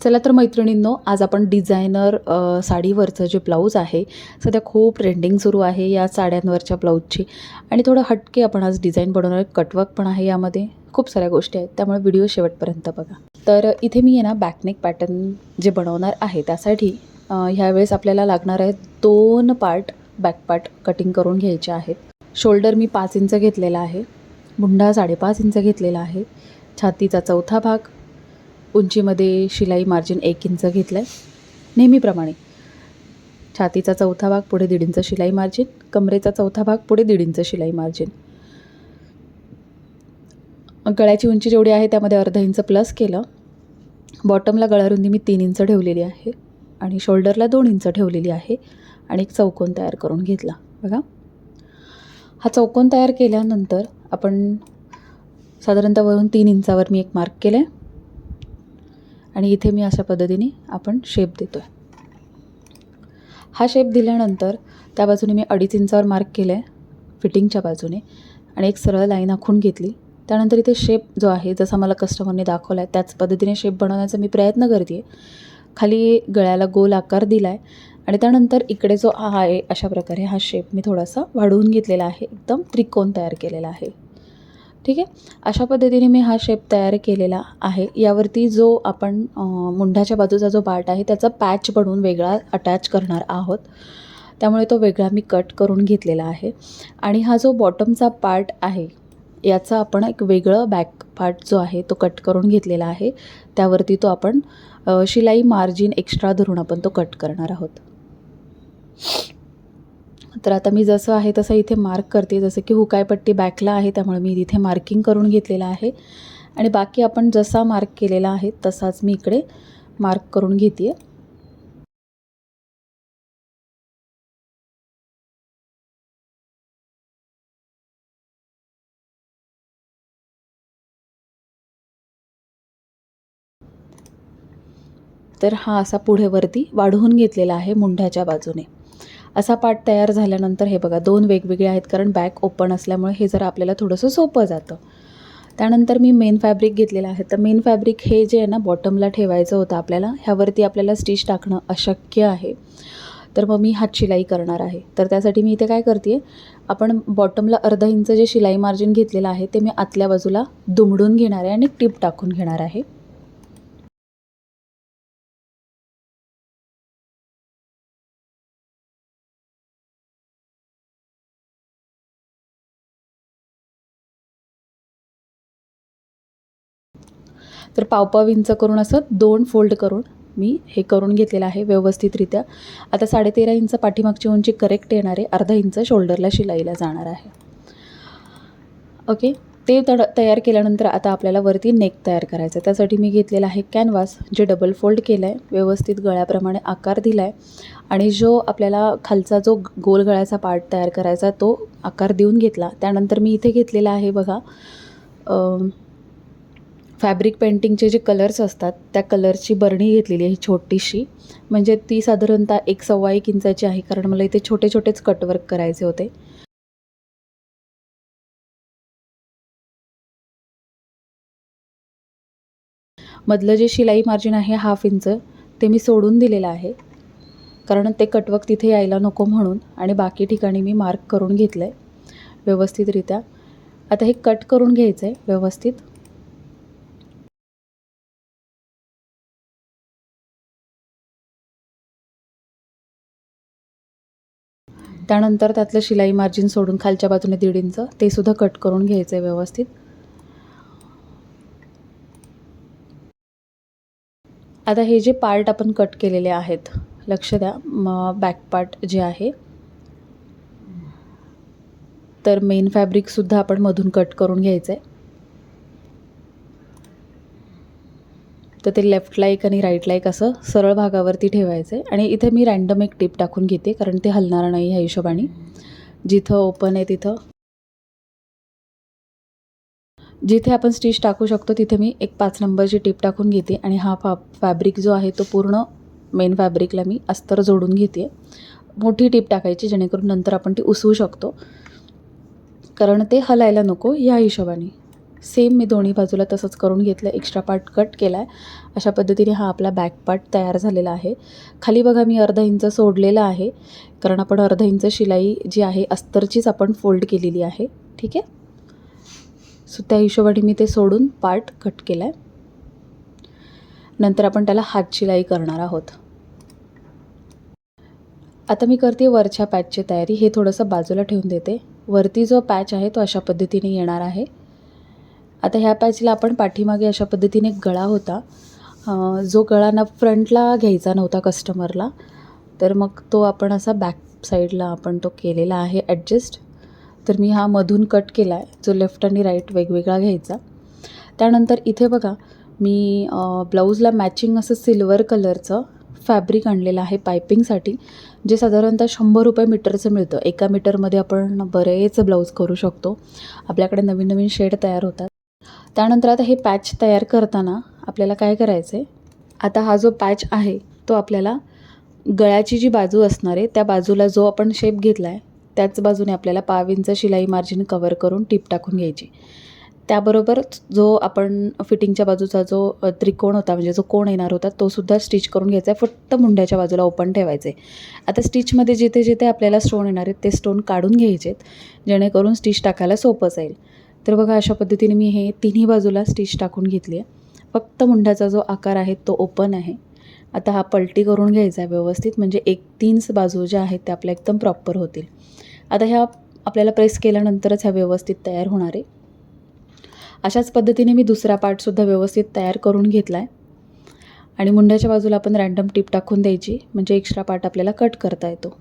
चला तर मैत्रिणींनो, आज आपण डिझायनर साडीवरचं जे ब्लाऊज आहे, सध्या खूप ट्रेंडिंग सुरू आहे या साड्यांवरच्या ब्लाऊजची. आणि थोडं हटके आपण आज डिझाईन बनवणार आहे. कटवर्क पण आहे यामध्ये, खूप साऱ्या गोष्टी आहेत, त्यामुळे व्हिडिओ शेवटपर्यंत बघा. तर इथे मी आहे ना बॅकनेक पॅटर्न जे बनवणार आहे त्यासाठी ह्यावेळेस आपल्याला लागणार आहे 2 पार्ट बॅक पार्ट कटिंग करून घ्यायचे आहेत. शोल्डर मी 5 इंच घेतलेला आहे, मुंढा 5.5 इंच घेतलेला आहे, छातीचा चौथा भाग, उंचीमध्ये शिलाई मार्जिन 1 इंच घेतलं आहे नेहमीप्रमाणे. छातीचा चौथा भाग पुढे 1.5 इंच शिलाई मार्जिन, कमरेचा चौथा भाग पुढे 1.5 इंच शिलाई मार्जिन. गळ्याची उंची जेवढी आहे त्यामध्ये अर्धा इंच प्लस केलं. बॉटमला गळारुंदी मी 3 इंच ठेवलेली आहे आणि शोल्डरला 2 इंच ठेवलेली आहे आणि एक चौकोन तयार करून घेतला. बघा, हा चौकोन तयार केल्यानंतर आपण साधारणतः वरून 3 इंचावर मी एक मार्क केलं आहे आणि इथे मी अशा पद्धतीने आपण शेप देतो आहे. हा शेप दिल्यानंतर त्या बाजूने मी 2.5 इंचावर मार्क केलं आहे फिटिंगच्या बाजूने आणि एक सरळ लाईन आखून घेतली. त्यानंतर इथे शेप जो आहे जसा मला कस्टमरने दाखवला आहे त्याच पद्धतीने शेप बनवण्याचा मी प्रयत्न करते आहे. खाली गळ्याला गोल आकार दिला आहे आणि त्यानंतर इकडे जो आहे अशा प्रकारे हा शेप मी थोडासा वाढवून घेतलेला आहे, एकदम त्रिकोण तयार केलेला आहे. ठीक आहे, अशा पद्धतीने मी हा शेप तयार केलेला आहे. यावरती जो आपण मुंढ्याच्या बाजूचा जो पार्ट आहे त्याचा पॅच बनवून वेगळा अटॅच करणार आहोत, त्यामुळे तो वेगळा मी कट करून घेतलेला आहे. आणि हा जो बॉटमचा पार्ट आहे याचा आपण एक वेगळं बॅक पार्ट जो आहे तो कट करून घेतलेला आहे. त्यावरती तो आपण शिलाई मार्जिन एक्स्ट्रा धरून आपण तो कट करणार आहोत. तर आता मी जसं आहे तसं इथे मार्क करते. जसं की हुकायपट्टी बॅकला आहे त्यामुळे मी इथे मार्किंग करून घेतलेलं आहे आणि बाकी आपण जसा मार्क केलेला आहे तसाच मी इकडे मार्क करून घेते आहे. तर हा असा पुढे वरती वाढवून घेतलेला आहे मुंढ्याच्या बाजूने. असा पार्ट तयार झाल्यानंतर हे बघा 2 वेगवेगळे आहेत, कारण बॅक ओपन असल्यामुळे हे जरा आपल्याला थोडंसं सोपं जातं. त्यानंतर मी मेन फॅब्रिक घेतलेलं आहे. तर मेन फॅब्रिक हे जे आहे ना बॉटमला ठेवायचं होतं आपल्याला, ह्यावरती आपल्याला स्टिच टाकणं अशक्य आहे. तर मग मी हात शिलाई करणार आहे. तर त्यासाठी मी इथे काय करते आहे, आपण बॉटमला अर्धा इंच जे शिलाई मार्जिन घेतलेलं आहे ते मी आतल्या बाजूला दुमडून घेणार आहे आणि टिप टाकून घेणार आहे. तर पाव इंच करून असं 2 फोल्ड करून मी हे करून घेतलेलं आहे व्यवस्थितरित्या. आता 13.5 इंच पाठीमागची उंची करेक्ट येणार आहे. अर्धा इंच शोल्डरला शिलाईला जाणार आहे. ओके, ते तयार केल्यानंतर आता आपल्याला वरती नेक तयार करायचं आहे. त्यासाठी मी घेतलेला आहे कॅनव्हास, जे डबल फोल्ड केलं आहे, व्यवस्थित गळ्याप्रमाणे आकार दिला आहे आणि जो आपल्याला खालचा जो गोल गळ्याचा पार्ट तयार करायचा तो आकार देऊन घेतला. त्यानंतर मी इथे घेतलेला आहे बघा फॅब्रिक पेंटिंगचे जे कलर्स असतात त्या कलरची बरणी घेतलेली आहे छोटीशी, म्हणजे ती साधारणतः 1-1.25 इंचाची आहे, कारण मला इथे छोटे छोटेच कटवर्क करायचे होते. मधलं जे शिलाई मार्जिन आहे 1/2 इंच ते मी सोडून दिलेलं आहे, कारण ते कटवर्क तिथे यायला नको म्हणून. आणि बाकी ठिकाणी मी मार्क करून घेतलं आहे व्यवस्थितरित्या. आता हे कट करून घ्यायचं आहे व्यवस्थित. त्यानंतर त्यातलं शिलाई मार्जिन सोडून खालच्या बाजूने 1.5 इंच ते सुद्धा कट करून घ्यायचं आहे व्यवस्थित. आता हे जे पार्ट आपण कट केलेले आहेत, लक्ष द्या, बॅक पार्ट जे आहे, तर मेन फॅब्रिकसुद्धा आपण मधून कट करून घ्यायचं आहे. तर ते लेफ्टला एक आणि राईटला एक असं सरळ भागावरती ठेवायचं आहे. आणि इथे मी रँडम एक टिप टाकून घेते, कारण ते हलणार नाही ह्या हिशोबाने. जिथं ओपन आहे तिथं, जिथे आपण स्टिच टाकू शकतो तिथे मी एक 5 नंबरची टिप टाकून घेते आणि हा फॅब्रिक जो आहे तो पूर्ण मेन फॅब्रिकला मी अस्तर जोडून घेते. मोठी टिप टाकायची जेणेकरून नंतर आपण ती उसवू शकतो, कारण ते हलायला नको या हिशोबाने. सेम मी दोन्ही बाजूला तसंच करून घेतलं, एक्स्ट्रा पार्ट कट केला आहे. अशा पद्धतीने हा आपला बॅक पार्ट तयार झालेला आहे. खाली बघा मी अर्धा इंच सोडलेला आहे, कारण आपण अर्धा इंच शिलाई जी आहे अस्तरचीच आपण फोल्ड केलेली आहे. ठीक आहे. सो त्या हिशोबाने मी ते सोडून पार्ट कट केला आहे. नंतर आपण त्याला हात शिलाई करणार आहोत. आता मी करते वरच्या पॅचची तयारी. हे थोडंसं बाजूला ठेवून देते. वरती जो पॅच आहे तो अशा पद्धतीने येणार आहे. आता ह्या पॅचला आपण पाठीमागे अशा पद्धतीने गळा होता, जो गळा ना फ्रंटला घ्यायचा नव्हता कस्टमरला, तर मग तो आपण असा बॅक साईडला आपण तो केलेला आहे ॲडजस्ट. तर मी हा मधून कट केला आहे, जो लेफ्ट आणि राईट वेगवेगळा घ्यायचा. त्यानंतर इथे बघा मी ब्लाऊजला मॅचिंग असं सिल्वर कलरचं फॅब्रिक आणलेलं आहे पायपिंगसाठी, जे साधारणतः 100 रुपये मीटरचं मिळतं. एका मीटरमध्ये आपण बरेच ब्लाऊज करू शकतो. आपल्याकडे नवीन नवीन शेड तयार होतात. त्यानंतर आता हे पॅच तयार करताना आपल्याला काय करायचं आहे, आता हा जो पॅच आहे तो आपल्याला गळ्याची जी बाजू असणार आहे त्या बाजूला जो आपण शेप घेतला आहे त्याच बाजूने आपल्याला 1/2 इंच शिलाई मार्जिन कवर करून टिप टाकून घ्यायची. त्याबरोबर जो आपण फिटिंगच्या बाजूचा जो त्रिकोण होता, म्हणजे जो कोण येणार होता, तो सुद्धा स्टिच करून घ्यायचा आहे. फक्त मुंड्याच्या बाजूला ओपन ठेवायचे. आता स्टिचमध्ये जिथे जिथे आपल्याला स्टोन येणार आहेत ते स्टोन काढून घ्यायचेत, जेणेकरून स्टिच टाकायला सोपं जाईल. तर बघा अशा पद्धतीने मी हे तिन्ही बाजूला स्टिच टाकून घेतली आहे. फक्त मुंड्याचा जो आकार आहे तो ओपन आहे. आता हा पलटी करून घ्यायचा आहे व्यवस्थित, म्हणजे 3 बाजू ज्या आहेत त्या आपल्या एकदम प्रॉपर होतील. आता ह्या आपल्याला प्रेस केल्यानंतरच ह्या व्यवस्थित तयार होणार आहे. अशाच पद्धतीने मी दुसरा पार्टसुद्धा व्यवस्थित तयार करून घेतला आहे. आणि मुंड्याच्या बाजूला आपण रँडम टिप टाकून द्यायची, म्हणजे एक्स्ट्रा पार्ट आपल्याला कट करता येतो.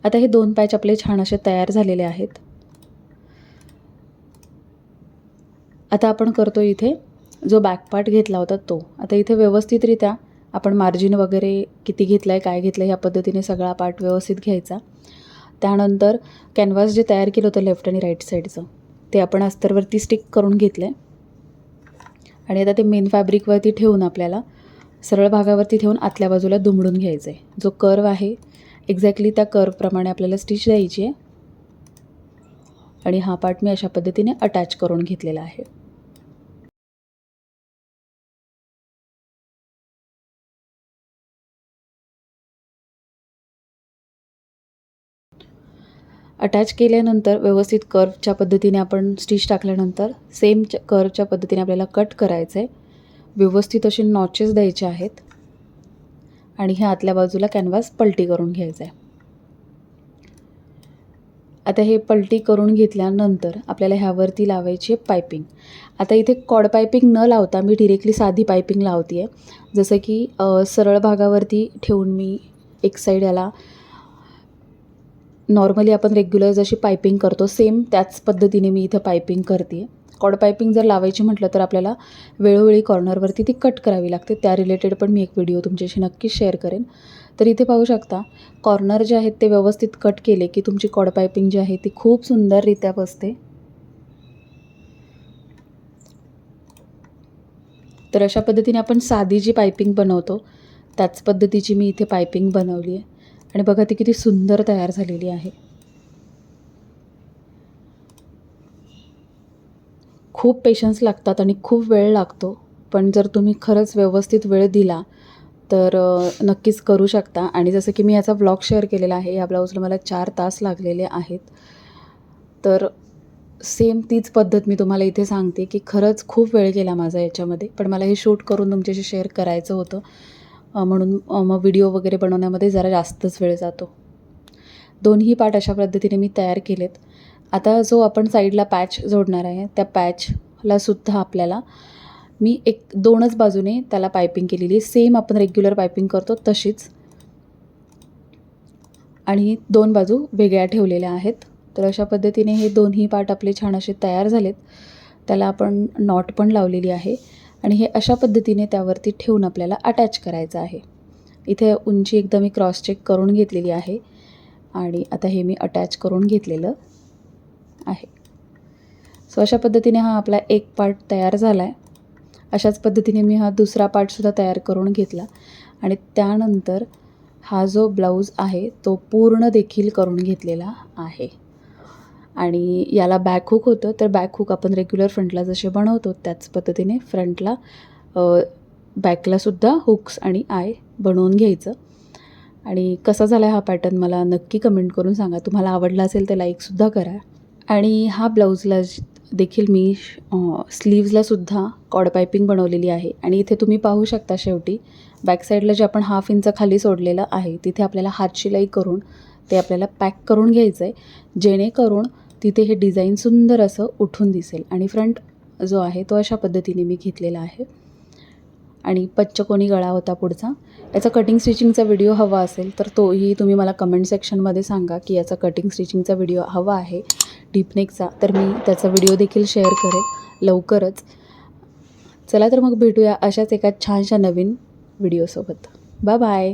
आता हे 2 पॅच आपले छान असे तयार झालेले आहेत. आता आपण करतो इथे जो बॅक पार्ट घेतला होता तो. आता इथे व्यवस्थितरित्या आपण मार्जिन वगैरे किती घेतलं आहे, काय घेतलं आहे, ह्या पद्धतीने सगळा पार्ट व्यवस्थित घ्यायचा. त्यानंतर कॅनव्हास जे तयार केलं होतं लेफ्ट आणि राईट साईडचं, ते आपण अस्तरवरती स्टिक करून घेतलं आहे. आणि आता ते मेन फॅब्रिकवरती ठेवून आपल्याला सरळ भागावरती ठेवून आतल्या बाजूला दुमडून घ्यायचं आहे. जो कर्व आहे एक्झॅक्टली त्या कर्वप्रमाणे आपल्याला स्टिच द्यायची आहे. आणि हा पार्ट मी अशा पद्धतीने अटॅच करून घेतलेला आहे. अटॅच केल्यानंतर व्यवस्थित कर्वच्या पद्धतीने आपण स्टिच टाकल्यानंतर सेम कर्वच्या पद्धतीने आपल्याला कट करायचं आहे. व्यवस्थित असे नॉचेस द्यायचे आहेत आणि ह्या आतल्या बाजूला कॅनव्हास पलटी करून घ्यायचा आहे. आता हे पलटी करून घेतल्यानंतर आपल्याला ह्यावरती लावायची आहे पायपिंग. आता इथे कॉड पायपिंग न लावता मी डिरेक्टली साधी पायपिंग लावते आहे. जसं की सरळ भागावरती ठेवून मी एक साईड याला नॉर्मली आपण रेग्युलर जशी पायपिंग करतो सेम त्याच पद्धतीने मी इथं पायपिंग करते आहे. कॉड पायपिंग जर लावायची म्हटलं तर आपल्याला वेळोवेळी कॉर्नरवरती ती कट करावी लागते. त्या रिलेटेड पण मी एक व्हिडिओ तुमच्याशी नक्कीच शेअर करेन. तर इथे पाहू शकता कॉर्नर जे आहेत ते व्यवस्थित कट केले की तुमची कॉड पायपिंग जी आहे ती खूप सुंदररित्या बसते. तर अशा पद्धतीने आपण साधी जी पायपिंग बनवतो त्याच पद्धतीची मी इथे पायपिंग बनवली आहे. आणि बघा ती किती सुंदर तयार झालेली आहे. खूप पेशन्स लागतात आणि खूप वेळ लागतो, पण जर तुम्ही खरंच व्यवस्थित वेळ दिला तर नक्कीच करू शकता. आणि जसं की मी याचा व्लॉग शेअर केलेला आहे, या ब्लाऊजला मला 4 तास लागलेले आहेत. तर सेम तीच पद्धत मी तुम्हाला इथे सांगते की खरंच खूप वेळ गेला माझा याच्यामध्ये, पण मला हे शूट करून तुमच्याशी शेअर करायचं होतं, म्हणून मग व्हिडिओ वगैरे बनवण्यामध्ये जरा जास्तच वेळ जातो. दोन्ही पार्ट अशा पद्धतीने मी तयार केलेत. आता जो आपण साईडला पॅच जोडणार आहे त्या पॅचला सुद्धा आपल्याला मी 2च बाजूने त्याला पायपिंग केलेली आहे, सेम आपण रेग्युलर पायपिंग करतो तशीच. आणि 2 बाजू वेगळ्या ठेवलेल्या आहेत. तर अशा पद्धतीने हे दोन्ही पार्ट आपले छान असे तयार झालेत. त्याला आपण नॉट पण लावलेली आहे आणि हे अशा पद्धतीने त्यावरती ठेवून आपल्याला अटॅच करायचं आहे. इथे उंची एकदम मी क्रॉस चेक करून घेतलेली आहे आणि आता हे मी अटॅच करून घेतलेलं आहे. सो अशा पद्धतीने हा आपला एक पार्ट तयार झाला आहे. अशाच पद्धतीने मी हा दुसरा पार्टसुद्धा तयार करून घेतला आणि त्यानंतर हा जो ब्लाऊज आहे तो पूर्ण देखील करून घेतलेला आहे. आणि याला बॅक हुक होतं, तर बॅक हुक आपण रेग्युलर फ्रंटला जसे बनवतो त्याच पद्धतीने फ्रंटला बॅकलासुद्धा हुक्स आणि आय बनवून घ्यायचं. आणि कसा झाला आहे हा पॅटर्न मला नक्की कमेंट करून सांगा. तुम्हाला आवडला असेल तर लाईकसुद्धा करा. आणि हा ब्लाऊजला देखील मी स्लीव्जलासुद्धा कॉड पायपिंग बनवलेली आहे. आणि इथे तुम्ही पाहू शकता शेवटी बॅक साईडला जे आपण 1/2 इंच खाली सोडलेलं आहे तिथे आपल्याला हात शिलाई करून ते आपल्याला पॅक करून घ्यायचं आहे, जेणेकरून तिथे हे डिझाईन सुंदर असं उठून दिसेल. आणि फ्रंट जो आहे तो अशा पद्धतीने मी घेतलेला आहे. आणि पंचकोनी गळा होता पुढचा. याचा कटिंग स्टिचिंगचा व्हिडिओ हवा असेल तर तोही तुम्ही मला कमेंट सेक्शनमध्ये सांगा की याचा कटिंग स्टिचिंगचा व्हिडिओ हवा आहे डीपनेकचा, तर मी त्याचा व्हिडिओ देखील शेअर करेन लवकरच. चला तर मग भेटूया अशाच एका छानशा नवीन व्हिडिओसोबत. Bye bye.